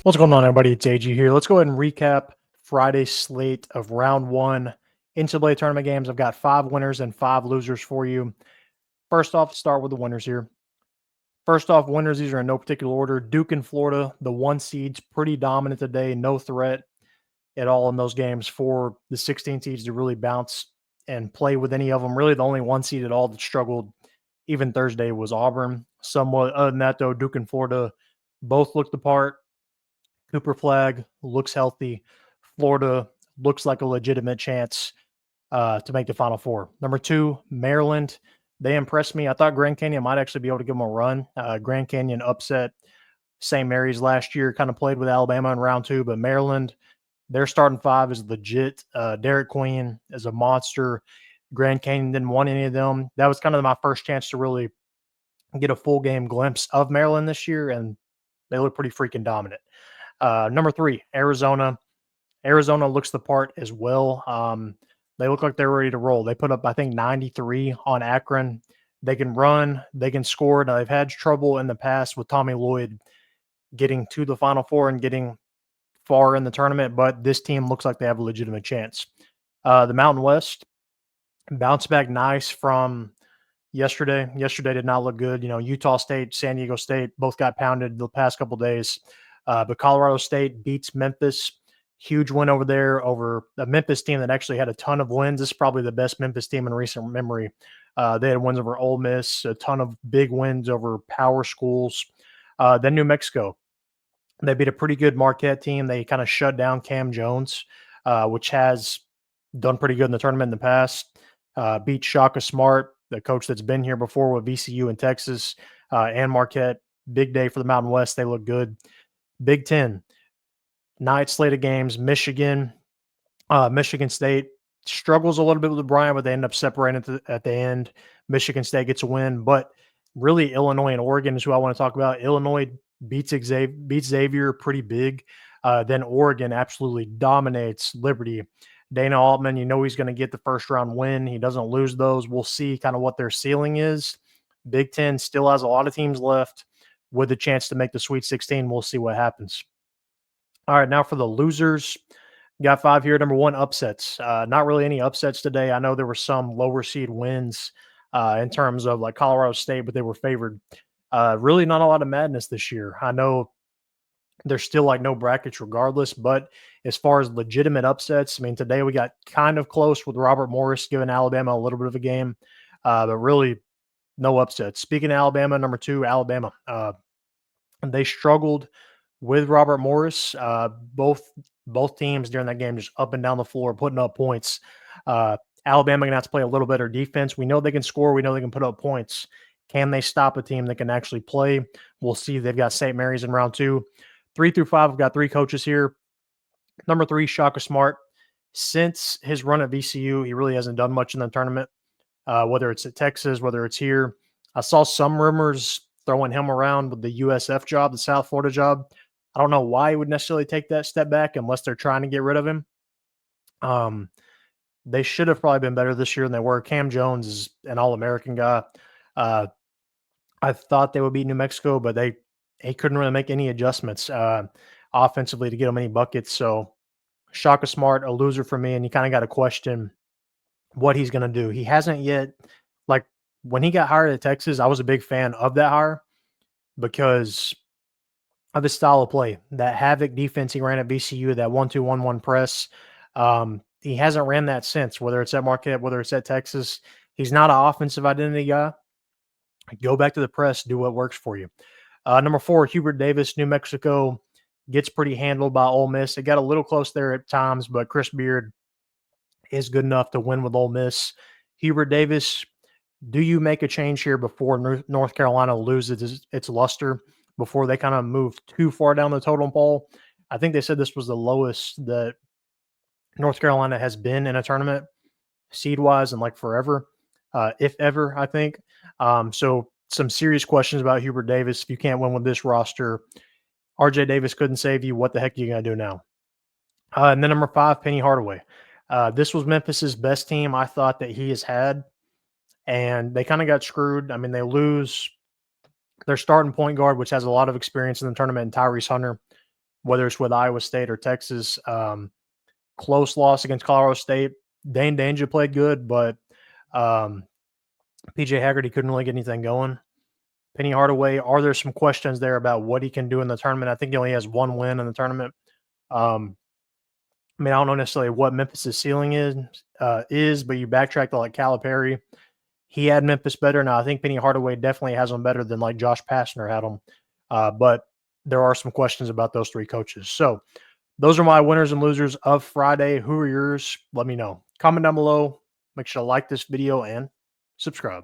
What's going on, everybody? It's AG here. Let's go ahead and recap Friday's slate of round one NCAA tournament games. I've got 5 winners and 5 losers for you. First off, start with the winners here. First off, winners, these are in no particular order. Duke and Florida, the 1 seeds, pretty dominant today. No threat at all in those games for the 16 seeds to really bounce and play with any of them. Really, the only 1 seed at all that struggled even Thursday was Auburn. Somewhat other than that, though, Duke and Florida both looked the part. Cooper Flagg looks healthy. Florida looks like a legitimate chance to make the Final Four. Number 2, Maryland. They impressed me. I thought Grand Canyon might actually be able to give them a run. Grand Canyon upset St. Mary's last year, kind of played with Alabama in round 2, but Maryland, their starting 5 is legit. Derek Queen is a monster. Grand Canyon didn't want any of them. That was kind of my first chance to really get a full game glimpse of Maryland this year, and they look pretty freaking dominant. Number 3, Arizona. Arizona looks the part as well. They look like they're ready to roll. They put up, I think, 93 on Akron. They can run. They can score. Now, they've had trouble in the past with Tommy Lloyd getting to the Final Four and getting far in the tournament, but this team looks like they have a legitimate chance. The Mountain West bounced back nice from yesterday. Yesterday did not look good. Utah State, San Diego State both got pounded the past couple days. But Colorado State beats Memphis. Huge win over there over a Memphis team that actually had a ton of wins. This is probably the best Memphis team in recent memory. They had wins over Ole Miss, a ton of big wins over power schools. Then New Mexico. They beat a pretty good Marquette team. They kind of shut down Cam Jones, which has done pretty good in the tournament in the past. Beat Shaka Smart, the coach that's been here before with VCU in Texas, and Marquette. Big day for the Mountain West. They look good. Big Ten, night slate of games. Michigan State struggles a little bit with Bryant, but they end up separating at the end. Michigan State gets a win, but really Illinois and Oregon is who I want to talk about. Illinois beats Xavier pretty big. Then Oregon absolutely dominates Liberty. Dana Altman, he's going to get the first round win. He doesn't lose those. We'll see kind of what their ceiling is. Big Ten still has a lot of teams left with a chance to make the Sweet 16. We'll see what happens. All right, now for the losers. Got 5 here. Number 1, upsets. Not really any upsets today. I know there were some lower seed wins in terms of like Colorado State, but they were favored. Really not a lot of madness this year. I know there's still like no brackets regardless, but as far as legitimate upsets, today we got kind of close with Robert Morris giving Alabama a little bit of a game, but really no upsets. Speaking of Alabama, number 2, Alabama. They struggled with Robert Morris. Both teams during that game just up and down the floor, putting up points. Alabama going to have to play a little better defense. We know they can score. We know they can put up points. Can they stop a team that can actually play? We'll see. They've got St. Mary's in round 2. 3 through 5, I've got 3 coaches here. Number 3, Shaka Smart. Since his run at VCU, he really hasn't done much in the tournament, whether it's at Texas, whether it's here. I saw some rumors throwing him around with the USF job, the South Florida job. I don't know why he would necessarily take that step back unless they're trying to get rid of him. They should have probably been better this year than they were. Cam Jones is an All-American guy. I thought they would beat New Mexico, but he couldn't really make any adjustments offensively to get them any buckets. So Shaka Smart, a loser for me, and you kind of got to question what he's going to do. He hasn't yet, like when he got hired at Texas, I was a big fan of that hire because of his style of play, that havoc defense he ran at VCU, that 1-2-1-1 press. He hasn't ran that since, whether it's at Marquette, whether it's at Texas. He's not an offensive identity guy. Go back to the press, do what works for you. Number 4, Hubert Davis, New Mexico, gets pretty handled by Ole Miss. It got a little close there at times, but Chris Beard is good enough to win with Ole Miss. Hubert Davis, do you make a change here before North Carolina loses its luster, before they kind of move too far down the totem pole? I think they said this was the lowest that North Carolina has been in a tournament seed-wise in like forever, if ever, I think. So some serious questions about Hubert Davis. If you can't win with this roster, RJ Davis couldn't save you. What the heck are you going to do now? And then number 5, Penny Hardaway. This was Memphis's best team I thought that he has had, and they kind of got screwed. They lose their starting point guard, which has a lot of experience in the tournament, and Tyrese Hunter. whether it's with Iowa State or Texas. Close loss against Colorado State. Dane Danger played good, but PJ Haggerty couldn't really get anything going. Penny Hardaway, are there some questions there about what he can do in the tournament? I think he only has one win in the tournament. I mean, I don't know necessarily what Memphis' ceiling is, but you backtrack to like Calipari. He had Memphis better. Now, I think Penny Hardaway definitely has them better than like Josh Pastner had them. But there are some questions about those three coaches. So those are my winners and losers of Friday. Who are yours? Let me know. Comment down below. Make sure to like this video and subscribe.